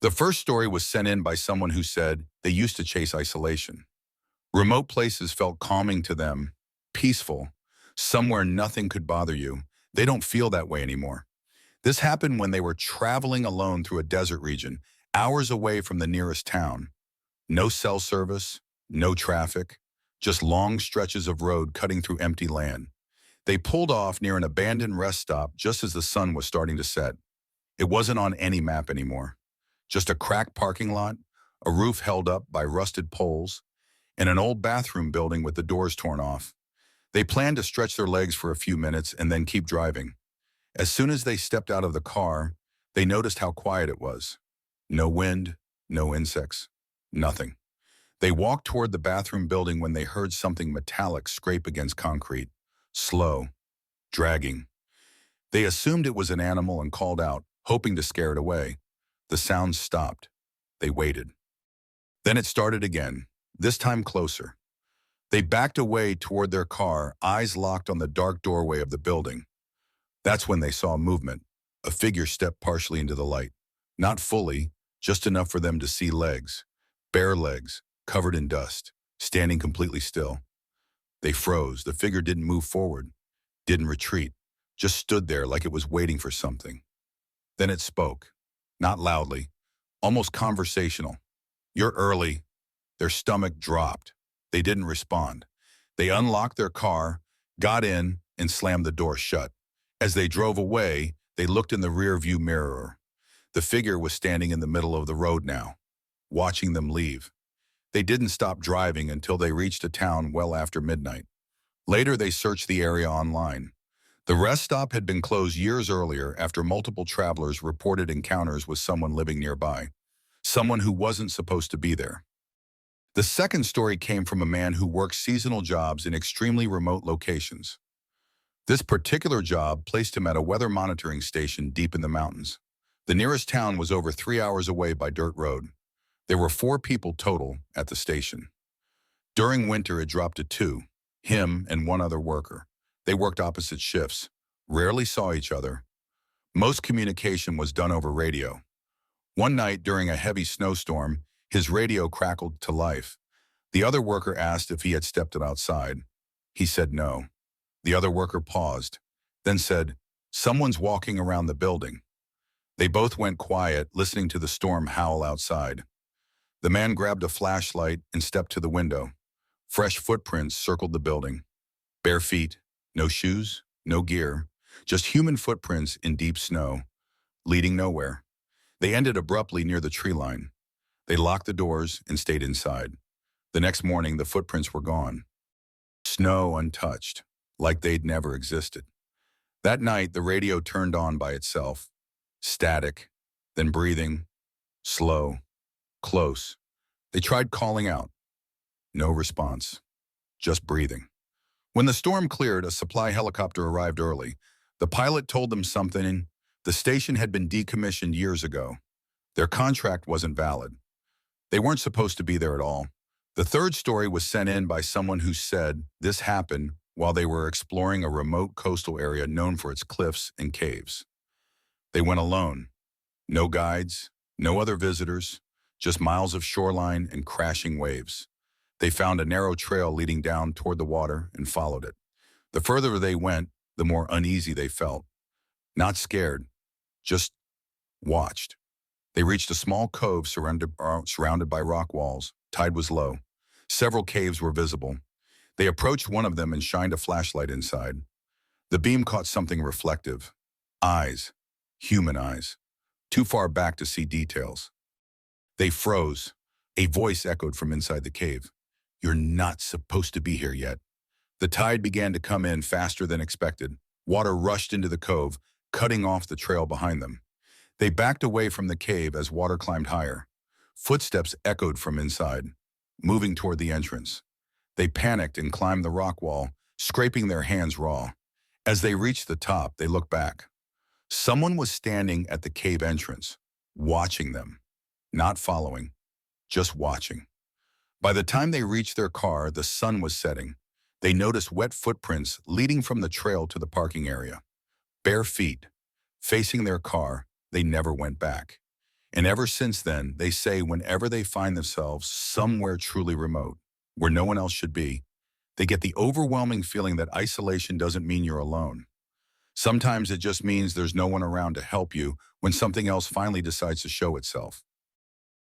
The first story was sent in by someone who said they used to chase isolation. Remote places felt calming to them, peaceful, somewhere nothing could bother you. They don't feel that way anymore. This happened when they were traveling alone through a desert region, hours away from the nearest town. No cell service, no traffic, just long stretches of road cutting through empty land. They pulled off near an abandoned rest stop just as the sun was starting to set. It wasn't on any map anymore. Just a cracked parking lot, a roof held up by rusted poles, and an old bathroom building with the doors torn off. They planned to stretch their legs for a few minutes and then keep driving. As soon as they stepped out of the car, they noticed how quiet it was. No wind, no insects, nothing. They walked toward the bathroom building when they heard something metallic scrape against concrete. Slow, dragging. They assumed it was an animal and called out, hoping to scare it away. The sound stopped. They waited. Then it started again, this time closer. They backed away toward their car, eyes locked on the dark doorway of the building. That's when they saw movement. A figure stepped partially into the light. Not fully, just enough for them to see legs. Bare legs, covered in dust, standing completely still. They froze. The figure didn't move forward, didn't retreat, just stood there like it was waiting for something. Then it spoke, not loudly, almost conversational. "You're early." Their stomach dropped. They didn't respond. They unlocked their car, got in, and slammed the door shut. As they drove away, they looked in the rear-view mirror. The figure was standing in the middle of the road now, watching them leave. They didn't stop driving until they reached a town well after midnight. Later, they searched the area online. The rest stop had been closed years earlier after multiple travelers reported encounters with someone living nearby, someone who wasn't supposed to be there. The second story came from a man who worked seasonal jobs in extremely remote locations. This particular job placed him at a weather monitoring station deep in the mountains. The nearest town was over 3 hours away by dirt road. There were 4 people total at the station. During winter, it dropped to 2, him and one other worker. They worked opposite shifts, rarely saw each other. Most communication was done over radio. One night during a heavy snowstorm, his radio crackled to life. The other worker asked if he had stepped it outside. He said no. The other worker paused, then said, "Someone's walking around the building." They both went quiet, listening to the storm howl outside. The man grabbed a flashlight and stepped to the window. Fresh footprints circled the building. Bare feet, no shoes, no gear, just human footprints in deep snow, leading nowhere. They ended abruptly near the tree line. They locked the doors and stayed inside. The next morning, the footprints were gone. Snow untouched, like they'd never existed. That night, the radio turned on by itself. Static, then breathing, slow, close. They tried calling out. No response, just breathing. When the storm cleared, a supply helicopter arrived early. The pilot told them something. The station had been decommissioned years ago. Their contract wasn't valid. They weren't supposed to be there at all. The third story was sent in by someone who said this happened while they were exploring a remote coastal area known for its cliffs and caves. They went alone. No guides, no other visitors, just miles of shoreline and crashing waves. They found a narrow trail leading down toward the water and followed it. The further they went, the more uneasy they felt. Not scared, just watched. They reached a small cove surrounded by rock walls. Tide was low. Several caves were visible. They approached one of them and shined a flashlight inside. The beam caught something reflective. Eyes, human eyes, too far back to see details. They froze. A voice echoed from inside the cave. "You're not supposed to be here yet." The tide began to come in faster than expected. Water rushed into the cove, cutting off the trail behind them. They backed away from the cave as water climbed higher. Footsteps echoed from inside, moving toward the entrance. They panicked and climbed the rock wall, scraping their hands raw. As they reached the top, they looked back. Someone was standing at the cave entrance, watching them. Not following, just watching. By the time they reached their car, the sun was setting. They noticed wet footprints leading from the trail to the parking area. Bare feet. Facing their car, they never went back. And ever since then, they say whenever they find themselves somewhere truly remote, where no one else should be, they get the overwhelming feeling that isolation doesn't mean you're alone. Sometimes it just means there's no one around to help you when something else finally decides to show itself.